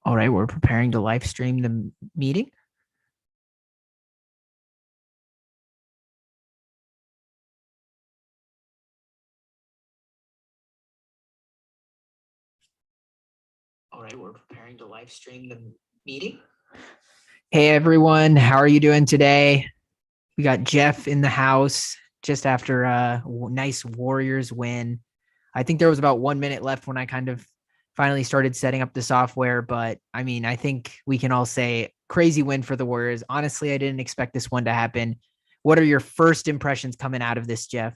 All right, we're preparing to live stream the meeting. All right, we're preparing to live stream the meeting. Hey everyone, how are you doing today? We got Jeff in the house just after a nice Warriors win. I think there was about 1 minute left when I kind of finally started setting up the software, but I mean, I think we can all say crazy win for the Warriors. Honestly, I didn't expect this one to happen. What are your first impressions coming out of this, Jeff?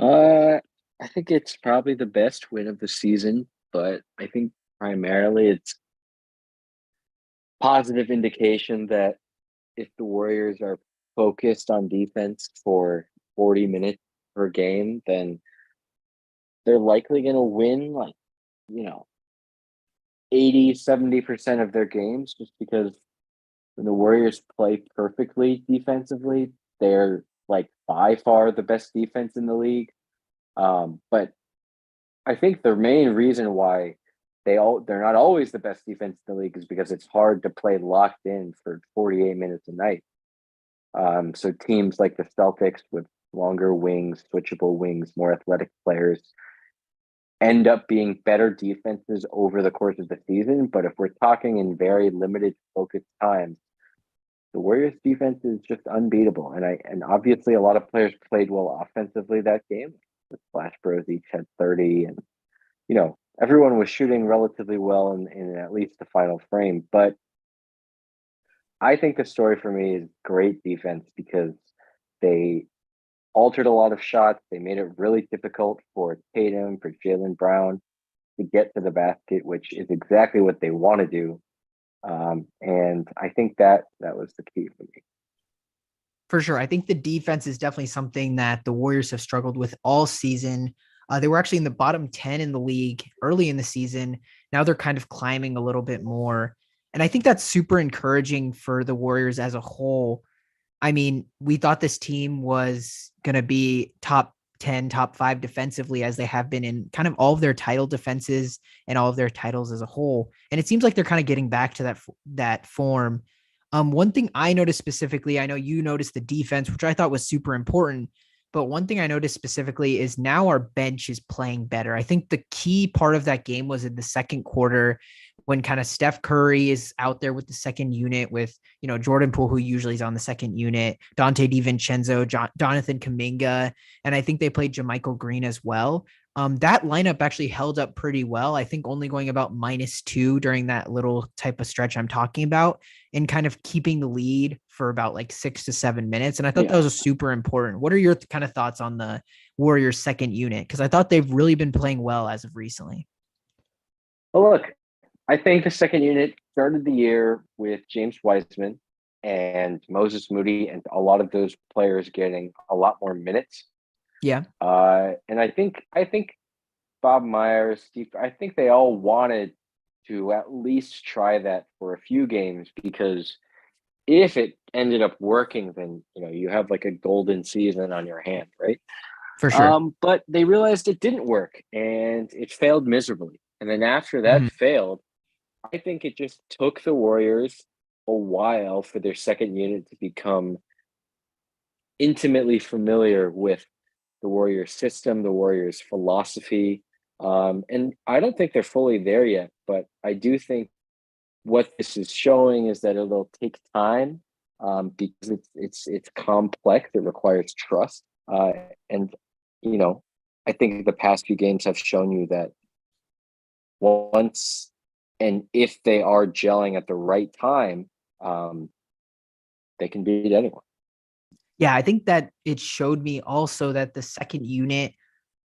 Uh, I think it's probably the best win of the season, but I think primarily it's positive indication that if the Warriors are focused on defense for 40 minutes per game, then they're likely going to win like, you know, 80-70% of their games just because when the Warriors play perfectly defensively, they're like by far the best defense in the league. But I think the main reason why they're not always the best defense in the league is because it's hard to play locked in for 48 minutes a night. So teams like the Celtics with longer wings, switchable wings, more athletic players end up being better defenses over the course of the season. But if we're talking in very limited focused times, the Warriors defense is just unbeatable. And obviously a lot of players played well offensively that game. The Splash Bros each had 30 and everyone was shooting relatively well in at least the final frame. But I think the story for me is great defense because they altered a lot of shots. They made it really difficult for Tatum, for Jaylen Brown to get to the basket, which is exactly what they want to do. And I think that was the key for me. For sure. I think the defense is definitely something that the Warriors have struggled with all season. They were actually in the bottom 10 in the league early in the season. Now they're kind of climbing a little bit more. And I think that's super encouraging for the Warriors as a whole. I mean, we thought this team was going to be top 10, top five defensively, as they have been in kind of all of their title defenses and all of their titles as a whole. And it seems like they're kind of getting back to that form. One thing I noticed specifically, I know you noticed the defense, which I thought was super important. But one thing I noticed specifically is now our bench is playing better. I think the key part of that game was in the second quarter when kind of Steph Curry is out there with the second unit with, Jordan Poole, who usually is on the second unit, Dante DiVincenzo, Jonathan Kuminga, and I think they played JaMychal Green as well. That lineup actually held up pretty well. I think only going about -2 during that little type of stretch I'm talking about and kind of keeping the lead for about like 6 to 7 minutes. And I thought that Yeah. was super important. What are your kind of thoughts on the Warriors second unit? Because I thought they've really been playing well as of recently. Well, look, I think the second unit started the year with James Wiseman and Moses Moody, and a lot of those players getting a lot more minutes. Yeah. And I think Bob Myers, Steve, I think they all wanted to at least try that for a few games because if it ended up working, then you have like a golden season on your hand, right? For sure. But they realized it didn't work and it failed miserably. And then after that Mhm. failed, I think it just took the Warriors a while for their second unit to become intimately familiar with the Warriors system, the Warriors philosophy. And I don't think they're fully there yet, but I do think what this is showing is that it'll take time because it's complex. It requires trust, and you know, I think the past few games have shown you that once and if they are gelling at the right time, um, they can beat anyone. Yeah, I think that it showed me also that the second unit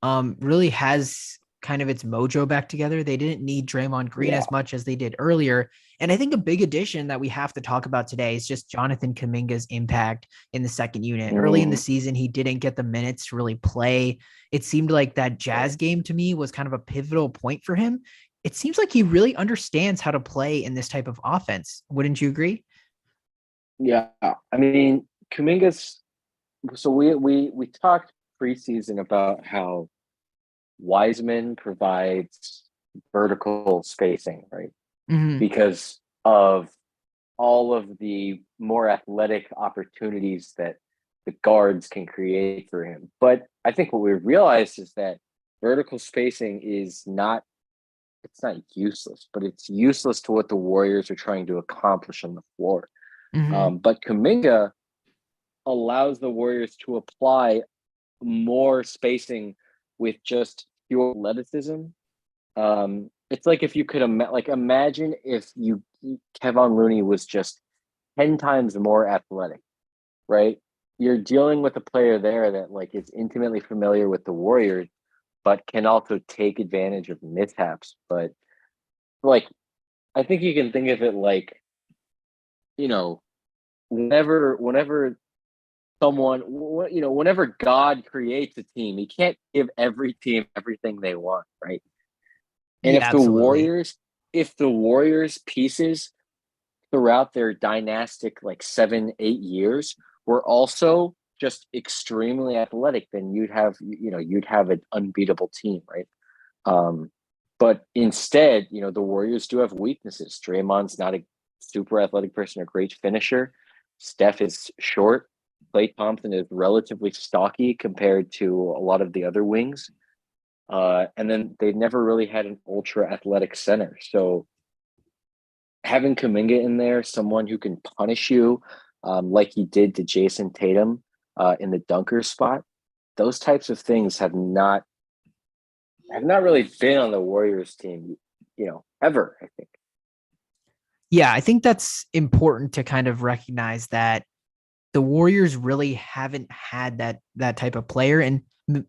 really has kind of its mojo back together. They didn't need Draymond Green Yeah. as much as they did earlier. And I think a big addition that we have to talk about today is just Jonathan Kuminga's impact in the second unit. Early in the Mm, season, he didn't get the minutes to really play. It seemed like that Jazz game to me was kind of a pivotal point for him. It seems like he really understands how to play in this type of offense. Wouldn't you agree? yeah. I mean, Kuminga's. So we talked preseason about how Wiseman provides vertical spacing, right? Hmm. Because of all of the more athletic opportunities that the guards can create for him. But I think what we realized is that vertical spacing is not, it's not useless, but it's useless to what the Warriors are trying to accomplish on the floor. Hmm. But Kuminga allows the Warriors to apply more spacing with just pure athleticism. It's like if you could imagine if you Kevon Looney was just 10 times more athletic, right? You're dealing with a player there that like is intimately familiar with the Warriors, but can also take advantage of mishaps. But like, I think you can think of it like, you know, whenever someone, whenever God creates a team, he can't give every team everything they want, right? And Yeah, absolutely. if the Warriors pieces throughout their dynastic like 7, 8 years were also just extremely athletic, then you'd have an unbeatable team, right? Um, but instead, the Warriors do have weaknesses. Draymond's not a super athletic person, a great finisher. Steph is short. Klay Thompson is relatively stocky compared to a lot of the other wings. And then they never really had an ultra athletic center. So having Kuminga in there, someone who can punish you, like he did to Jason Tatum in the dunker spot, those types of things have not really been on the Warriors team, ever. I think. Yeah, I think that's important to kind of recognize that the Warriors really haven't had that type of player, and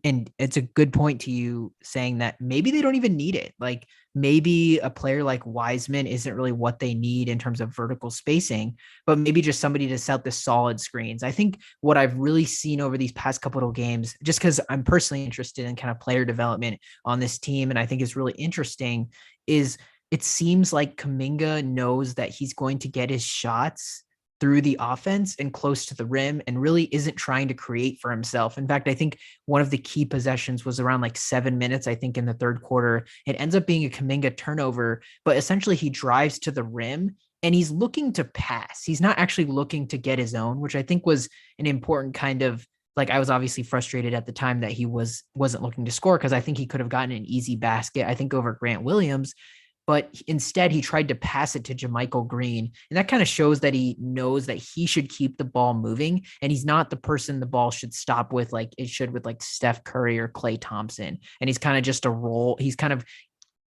it's a good point to you saying that maybe they don't even need it. Like maybe a player like Wiseman isn't really what they need in terms of vertical spacing, but maybe just somebody to set the solid screens. I think what I've really seen over these past couple of games, just because I'm personally interested in kind of player development on this team, and I think it's really interesting, is it seems like Kuminga knows that he's going to get his shots through the offense and close to the rim and really isn't trying to create for himself. In fact, I think one of the key possessions was around like 7 minutes, I think, in the third quarter. It ends up being a Kuminga turnover, but essentially he drives to the rim and he's looking to pass. He's not actually looking to get his own, which I think was an important kind of like I was obviously frustrated at the time that he wasn't looking to score because I think he could have gotten an easy basket, I think, over Grant Williams, but instead he tried to pass it to JaMychal Green. And that kind of shows that he knows that he should keep the ball moving and he's not the person the ball should stop with like it should with like Steph Curry or Klay Thompson. And he's kind of just a role. He's kind of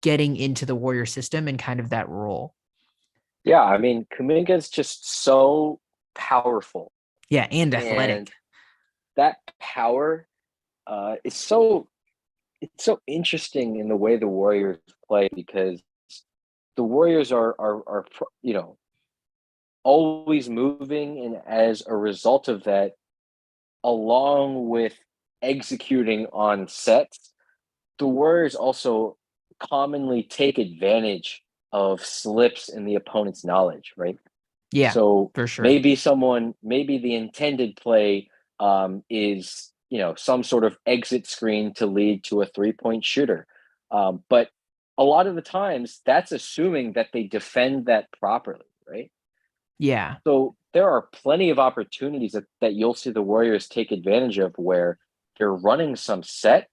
getting into the Warrior system and kind of that role. Yeah, I mean, Kuminga is just so powerful, Yeah. And and athletic. that power is so interesting in the way the Warriors play because the Warriors are always moving, and as a result of that, along with executing on sets, the Warriors also commonly take advantage of slips in the opponent's knowledge, right? Yeah, So for sure. maybe the intended play is some sort of exit screen to lead to a 3-point shooter, but a lot of the times that's assuming that they defend that properly, right? Yeah. So there are plenty of opportunities that you'll see the Warriors take advantage of where they're running some set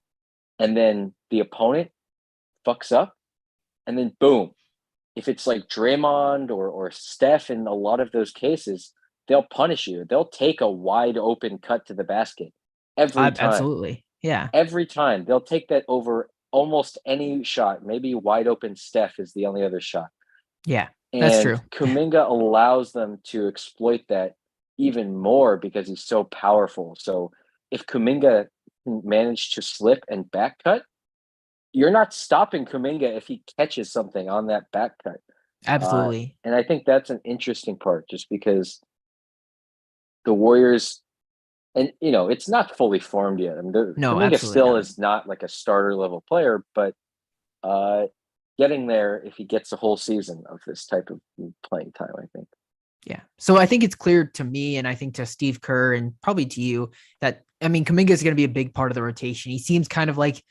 and then the opponent fucks up and then boom. If it's like Draymond or Steph in a lot of those cases, they'll punish you. They'll take a wide open cut to the basket every time. Absolutely. Yeah. Every time. They'll take that over almost any shot. Maybe wide open Steph is the only other shot. Yeah. That's And true. Kuminga allows them to exploit that even more because he's so powerful. So if Kuminga can manage to slip and back cut, you're not stopping Kuminga if he catches something on that back cut. Absolutely. And I think that's an interesting part just because the Warriors, and it's not fully formed yet. I mean, No, Kuminga absolutely still not. is not like a starter level player, but uh, getting there if he gets a whole season of this type of playing time, I think. Yeah. So I think it's clear to me, and I think to Steve Kerr, and probably to you, that I mean, Kaminga is going to be a big part of the rotation. He seems kind of like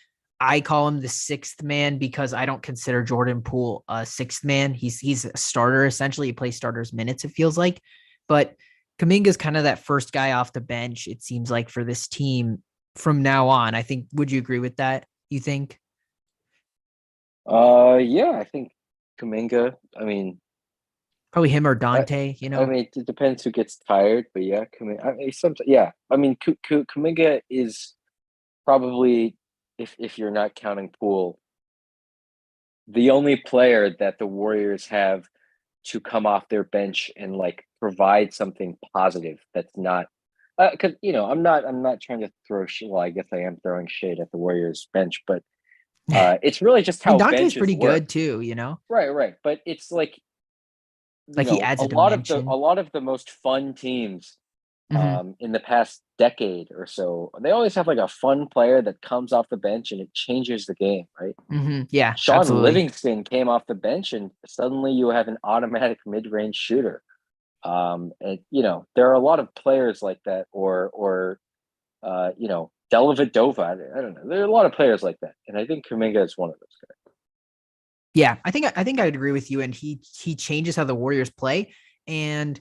I call him the sixth man because I don't consider Jordan Poole a sixth man. He's a starter essentially. He plays starters minutes, it feels like. But Kuminga's kind of that first guy off the bench, it seems like, for this team from now on. I think, would you agree with that? You think? Yeah, I think Kuminga. Probably him or I, Dante, it depends who gets tired, but yeah, Kuminga. Sometimes, yeah. Kuminga is probably, if you're not counting Poole, the only player that the Warriors have to come off their bench and like provide something positive that's not because I'm not trying to throw shit. Well, I guess I am throwing shade at the Warriors bench, but I it's really just mean, how Dante's benches pretty work. good too. Right. But it's like, Like he adds a a lot of the a dimension. lot of the most fun teams Hmm. in the past decade or so, they always have like a fun player that comes off the bench and it changes the game, right? Yeah, Sean absolutely. Livingston came off the bench and suddenly you have an automatic mid-range shooter. And there are a lot of players like that, or Dellavedova. I don't know. There are a lot of players like that, and I think Kuminga is one of those guys. Yeah, I think I'd agree with you. And he changes how the Warriors play. And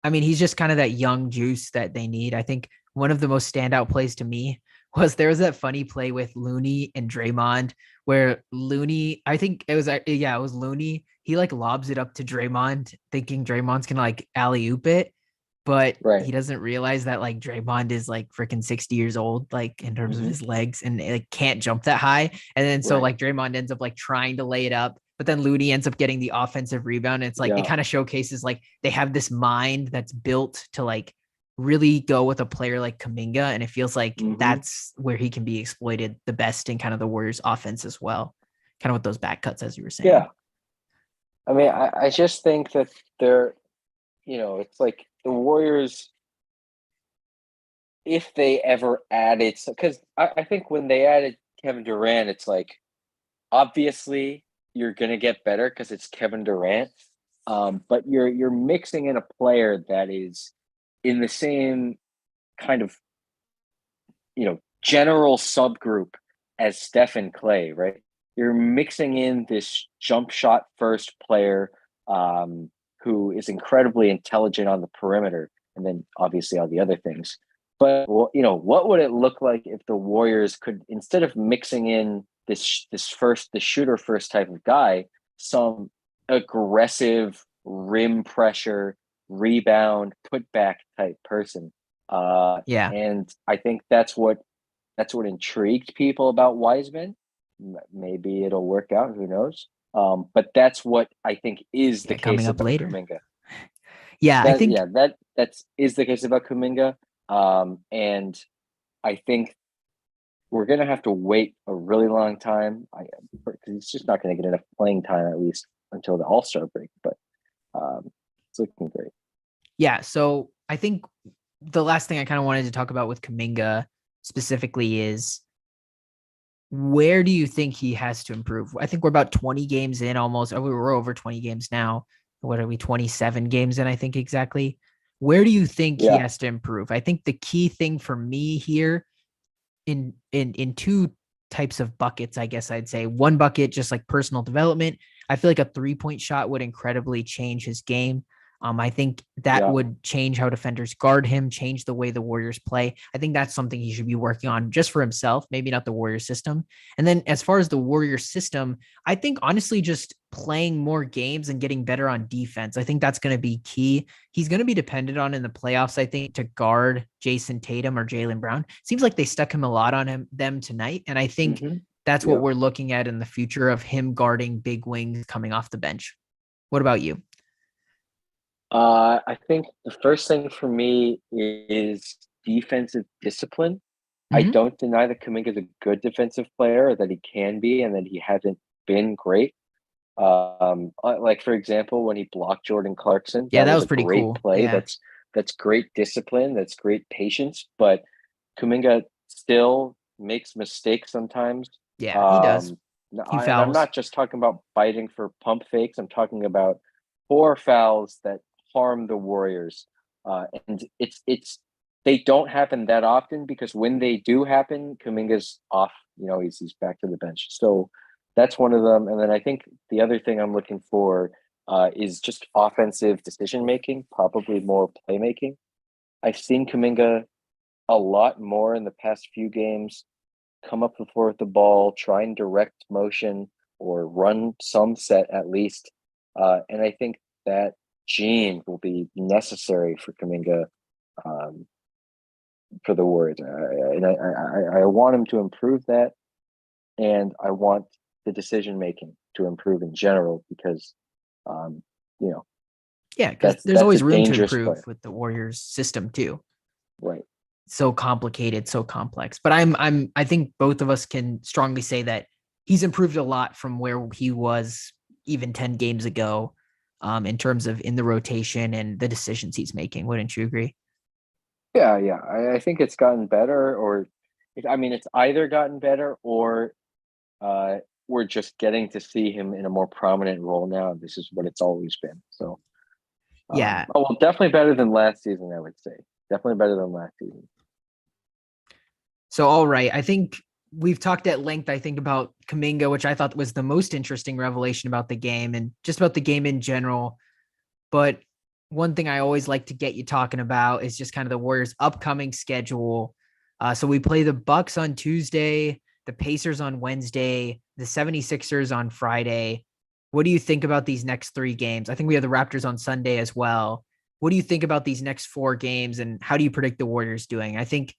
I mean, he's just kind of that young juice that they need. I think one of the most standout plays to me was there was that funny play with Looney and Draymond where Looney, I think it was yeah, it was Looney. He like lobs it up to Draymond, thinking Draymond's gonna like alley oop it, but Right. he doesn't realize that like Draymond is like freaking 60 years old, like in terms of Mm-hmm. his legs, and like can't jump that high. And then so Right. like Draymond ends up like trying to lay it up, but then Looney ends up getting the offensive rebound. And it's like it Yeah. kind of showcases like they have this mind that's built to like really go with a player like Kaminga. And it feels like Mm-hmm. that's where he can be exploited the best in kind of the Warriors offense as well. Kind of with those back cuts, as you were saying. Yeah. I just think that they're, it's like the Warriors, if they ever added, because I think when they added Kevin Durant, it's like obviously you're gonna get better because it's Kevin Durant. But you're mixing in a player that is in the same kind of general subgroup as Stephen Clay, right? You're mixing in this jump shot first player who is incredibly intelligent on the perimeter, and then obviously all the other things. But well, what would it look like if the Warriors could, instead of mixing in the shooter first type of guy, some aggressive rim pressure, rebound, put back type person. Yeah. And I think that's what intrigued people about Wiseman. Maybe it'll work out. Who knows? But that's what I think is the Yeah. Coming case up about later. Kuminga. Yeah. I That think yeah, that's is the case about Kuminga. And I think we're gonna have to wait a really long time. Because he's just not gonna get enough playing time at least until the All Star break. But it's looking great. yeah. So I think the last thing I kind of wanted to talk about with Kaminga specifically is where do you think he has to improve? I think we're about 20 games in almost. We're over 20 games now. What are we, 27 games in, I think exactly. Where do you think he Yeah, has to improve? I think the key thing for me here in two types of buckets, I guess I'd say. One bucket, just like personal development. I feel like a 3-point shot would incredibly change his game. I think that yeah, would change how defenders guard him, change the way the Warriors play. I think that's something he should be working on just for himself, maybe not the Warrior system. And then as far as the Warrior system, I think honestly just playing more games and getting better on defense. I think that's going to be key. He's going to be dependent on in the playoffs, I think, to guard Jason Tatum or Jaylen Brown. Seems like they stuck him a lot on them tonight. And I think mm-hmm. that's what Yeah. we're looking at in the future of him guarding big wings coming off the bench. What about you? I think the first thing for me is defensive discipline. I Mm-hmm. don't deny that Kuminga is a good defensive player, or that he can be, and that he hasn't been great. Like for example, when he blocked Jordan Clarkson, Yeah, that that was was a pretty great cool. play. Yeah. That's great discipline. That's great patience. But Kuminga still makes mistakes sometimes. Yeah, he does. Um, Few and I'm fouls. not just talking about biting for pump fakes. I'm talking about poor fouls that harm the Warriors. And it's they don't happen that often, because when they do happen, Kuminga's off he's back to the bench. So that's one of them. And then I think the other thing I'm looking for is just offensive decision making, probably more playmaking. I've seen Kuminga a lot more in the past few games come up the floor with the ball, try and direct motion or run some set at least. And I think that gene will be necessary for Kuminga for the Warriors. And I want him to improve that. And I want the decision making to improve in general because, um, you know, Yeah, because there's that's a always room to dangerous improve player. with the Warriors system too. Right. So complicated, so complex. But I think both of us can strongly say that he's improved a lot from where he was even 10 games ago, in terms of in the rotation and the decisions he's making. Wouldn't you agree? Yeah, yeah. I think it's gotten better, or it's either gotten better or uh, we're just getting to see him in a more prominent role now. This is what it's always been. So, Yeah. oh well, definitely better than last season. I would say definitely better than last season. So, all right. I think we've talked at length, I think, about Kaminga, which I thought was the most interesting revelation about the game and just about the game in general. But one thing I always like to get you talking about is just kind of the Warriors' upcoming schedule. So we play the Bucks on Tuesday, the Pacers on Wednesday, the 76ers on Friday. What do you think about these next three games? I think we have the Raptors on Sunday as well. What do you think about these next four games and how do you predict the Warriors doing? I think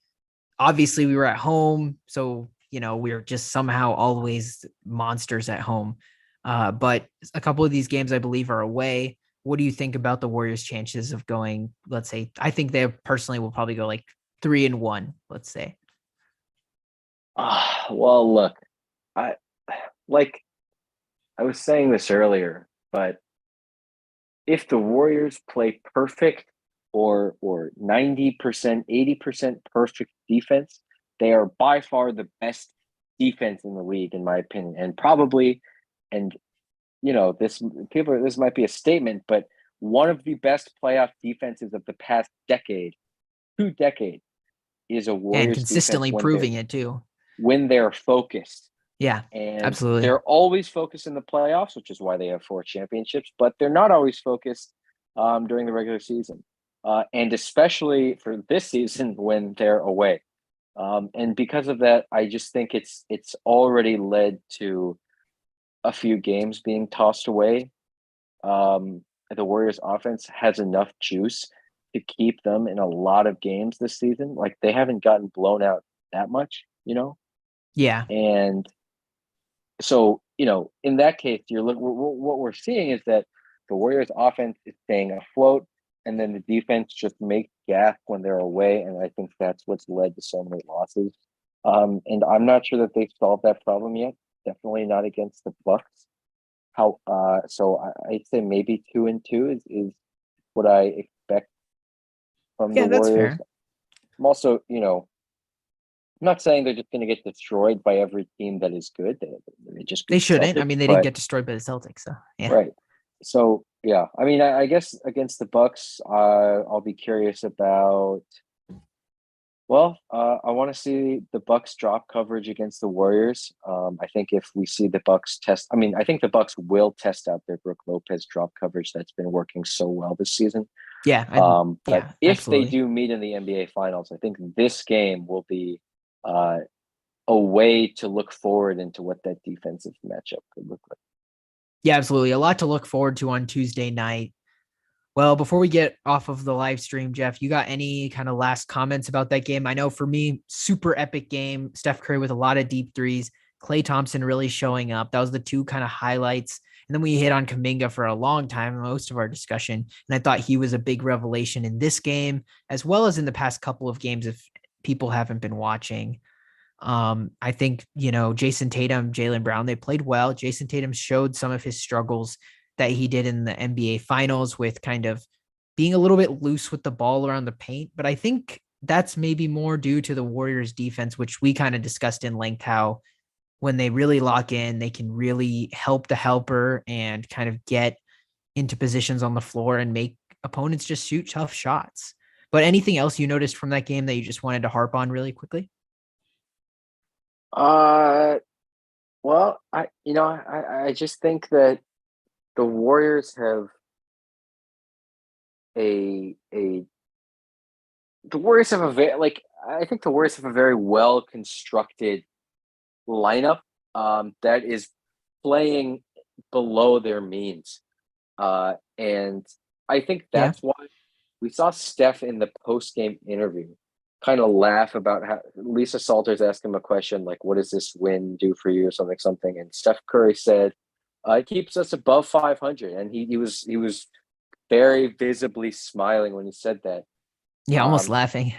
obviously we were at home, so we're just somehow always monsters at home. But a couple of these games I believe are away. What do you think about the Warriors' chances of going? Let's say I think they personally will probably go like 3-1. Let's say. Well, look, I like I was saying this earlier, but if the Warriors play perfect or 90%, 80% perfect defense, they are by far the best defense in the league, in my opinion. And probably, and this might be a statement, but one of the best playoff defenses of the past decade, 2 decades, is a And Warriors defense consistently proving it too. when they're focused. Yeah, And absolutely. they're always focused in the playoffs, which is why they have 4 championships, but they're not always focused during the regular season. And especially for this season when they're away. And because of that, I just think it's already led to a few games being tossed away. Um, the Warriors offense has enough juice to keep them in a lot of games this season. Like they haven't gotten blown out that much. Yeah, And so, in that case, what we're seeing is that the Warriors offense is staying afloat and then the defense just makes gap when they're away. And I think that's what's led to so many losses. And I'm not sure that they've solved that problem yet. Definitely not against the Bucks. I'd say maybe 2-2 is what I expect from the yeah, that's Warriors. fair. I'm also, I'm not saying they're just going to get destroyed by every team that is good. They just They beat the shouldn't. I Celtics, mean, they didn't but get destroyed by the Celtics, so yeah. right. So yeah, I guess against the Bucks, I'll be curious about. Well, I want to see the Bucks drop coverage against the Warriors. I think if we see the Bucks I think the Bucks will test out their Brook Lopez drop coverage that's been working so well this season. Yeah, But yeah, if they absolutely. do meet in the NBA Finals, I think this game will be uh, a way to look forward into what that defensive matchup could look like. Yeah, absolutely. A lot to look forward to on Tuesday night. Well, before we get off of the live stream, Jeff, you got any kind of last comments about that game? I know for me, super epic game. Steph Curry with a lot of deep threes. Klay Thompson really showing up. That was the two kind of highlights. And then we hit on Kaminga for a long time, most of our discussion. And I thought he was a big revelation in this game, as well as in the past couple of games if people haven't been watching. I think, Jason Tatum, Jaylen Brown, they played well. Jason Tatum showed some of his struggles that he did in the NBA finals with kind of being a little bit loose with the ball around the paint. But I think that's maybe more due to the Warriors defense, which we kind of discussed in length, how when they really lock in, they can really help the helper and kind of get into positions on the floor and make opponents just shoot tough shots. But anything else you noticed from that game that you just wanted to harp on really quickly? Uh, well, I just think that the Warriors have a the Warriors have a very like I think the Warriors have a very well constructed lineup that is playing below their means. And I think Yeah. that's why we saw Steph in the post game interview kind of laugh about how Lisa Salters asked him a question like, "What does this win do for you?" or something. And Steph Curry said, "It keeps us above 500." And he was very visibly smiling when he said that. Yeah, almost Um, laughing.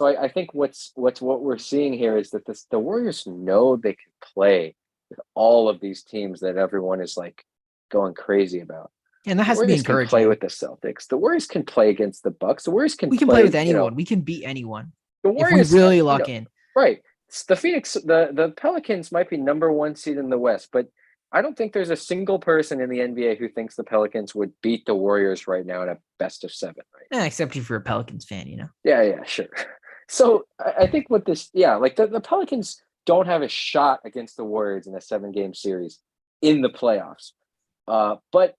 so I think what we're seeing here is that the Warriors know they can play with all of these teams that everyone is like going crazy about. And that The has to be Warriors can play encouraging. with the Celtics. The Warriors can play against the Bucks. The Warriors can We can play with play, anyone. We can beat anyone the if we Warriors, really lock in. right. The the Pelicans might be number one seed in the West, but I don't think there's a single person in the NBA who thinks the Pelicans would beat the Warriors right now in a best of seven, right? Except if you're a Pelicans fan. Yeah, sure. So I think what this, yeah, like the Pelicans don't have a shot against the Warriors in a 7 game series in the playoffs. But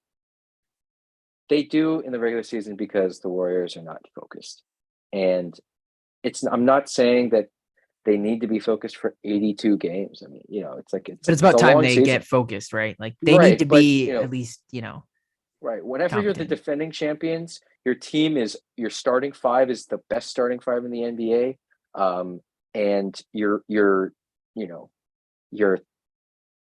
they do in the regular season because the Warriors are not focused. And I'm not saying that they need to be focused for 82 games. I mean, it's like But it's it's about a time long they season. get focused, right? Like they need Right, to but be at least right, whenever you're the competent. defending champions, your starting five is the best starting five in the NBA. And you know, you're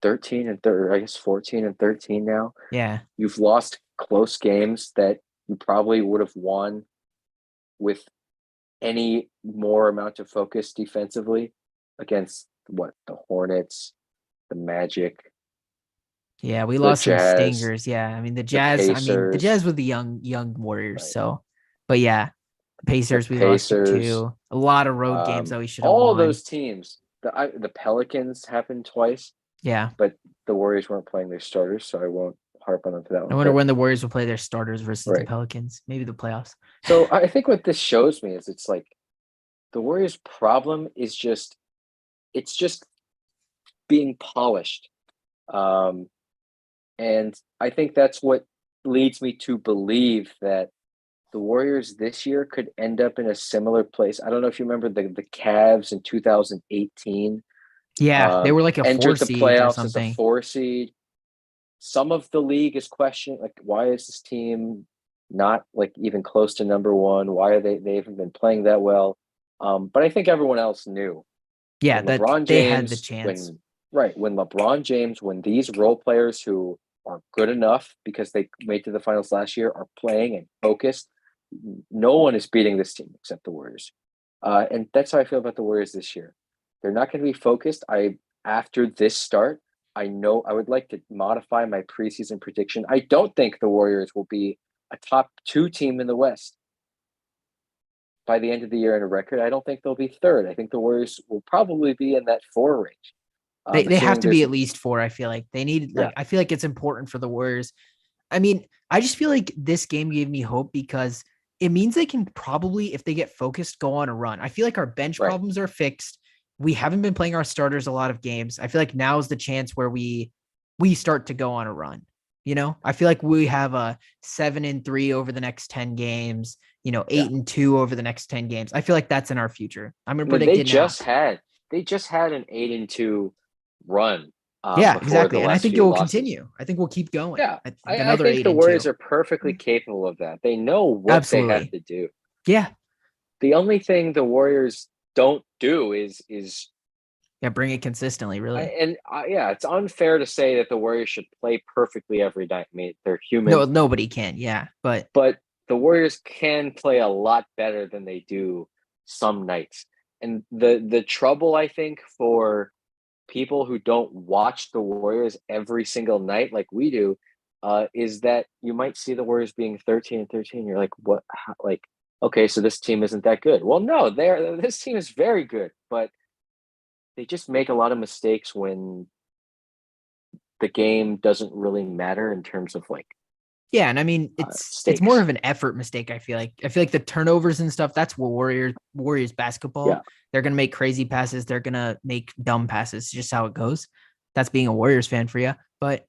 13 and I guess 14 and 13 now. Yeah. You've lost close games that you probably would have won with any more amount of focus defensively against what the Hornets, the Magic, Yeah, we the lost some Jazz, stingers. Yeah. I mean the the Pacers, Jazz with the young Warriors. right? So but yeah, The Pacers we lost to Pacers, too. A lot of road games that we should have all won. those teams. The Pelicans happened twice, Yeah. but the Warriors weren't playing their starters, so I won't harp on them for that I one. wonder But when the Warriors will play their starters versus the right, Pelicans. Maybe the playoffs. so I think what this shows me is it's like the Warriors' problem is just being polished. Um, and I think that's what leads me to believe that the Warriors this year could end up in a similar place. I don't know if you remember the Cavs in 2018 Yeah, they were like a four entered the seed or playoffs as a something. 4 seed. Some of the league is questioning like why is this team not like even close to number one? Why are they haven't been playing that well? But I think everyone else knew Yeah, when that LeBron they had the James, chance. when LeBron James, when these role players who are good enough because they made to the finals last year are playing and focused, no one is beating this team except the Warriors. And that's how I feel about the Warriors this year. They're not going to be focused. After this start, I know I would like to modify my preseason prediction. I don't think the Warriors will be a top two team in the West by the end of the year in a record. I don't think they'll be third. I think the Warriors will probably be in that four range. They have Assuming to be there's at least four. I feel like they need yeah, I feel like it's important for the Warriors. I mean, I just feel like this game gave me hope because it means they can probably, if they get focused, go on a run. I feel like our bench right. problems are fixed. We haven't been playing our starters a lot of games. I feel like now is the chance where we start to go on a run. I feel like we have a 7-3 over the next 10 games, Yeah. 8-2 over the next 10 games. I feel like that's in our future. I'm gonna I mean, predict it now. they just had an 8-2 run Yeah, before the exactly. And I last think it few will losses. continue. I think we'll keep going. Yeah, I think I another think eight the and Warriors two. are perfectly capable of that. They know what they have Absolutely. to do. Yeah. The only thing the Warriors don't do is Yeah. Bring it consistently, really. yeah, it's unfair to say that the Warriors should play perfectly every night. I mean, they're No, human, nobody can. Yeah. But but the Warriors can play a lot better than they do some nights. And the trouble I think for people who don't watch the Warriors every single night like we do, is that you might see the Warriors being 13 and 13. You're like, what? How, like, okay, so this team isn't that good. Well, no, this team is very good, but they just make a lot of mistakes when the game doesn't really matter in terms of like Yeah, and I mean it's more stakes. of an effort mistake. I feel like the turnovers and stuff. That's what Warriors Yeah, basketball. They're gonna make crazy passes. They're gonna make dumb passes. It's just how it goes. That's being a Warriors fan for you. But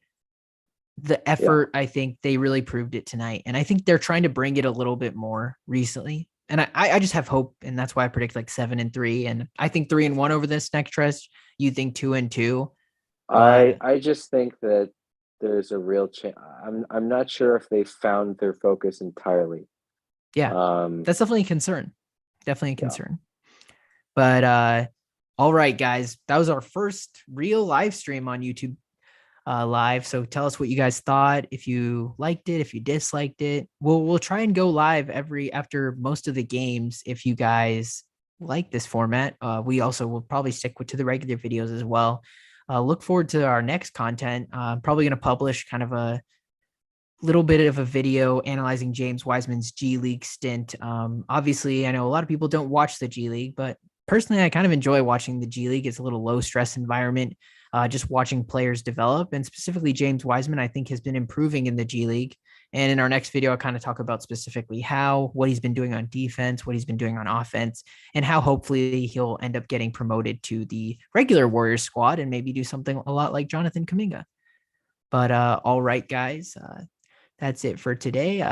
the yeah. effort, I think they really proved it tonight, and I think they're trying to bring it a little bit more recently. And I just have hope, and that's why I predict like 7-3, and I think 3-1 over this next stretch. You think 2-2, but I just think that there's a real chance. I'm not sure if they found their focus entirely. yeah, Um, that's definitely a concern. Definitely a yeah. concern. But all right, guys, that was our first real live stream on YouTube live. So tell us what you guys thought. If you liked it, if you disliked it, we'll try and go live every after most of the games. If you guys like this format, we also will probably stick to the regular videos as well. Look forward to our next content. I'm probably going to publish kind of a little bit of a video analyzing James Wiseman's G League stint. Obviously, I know a lot of people don't watch the G League, but personally, I kind of enjoy watching the G League. It's a little low stress environment. Just watching players develop, and specifically James Wiseman, I think has been improving in the G League. And in our next video, I'll kind of talk about specifically what he's been doing on defense, what he's been doing on offense, and how hopefully he'll end up getting promoted to the regular Warriors squad and maybe do something a lot like Jonathan Kaminga. But all right, guys, that's it for today.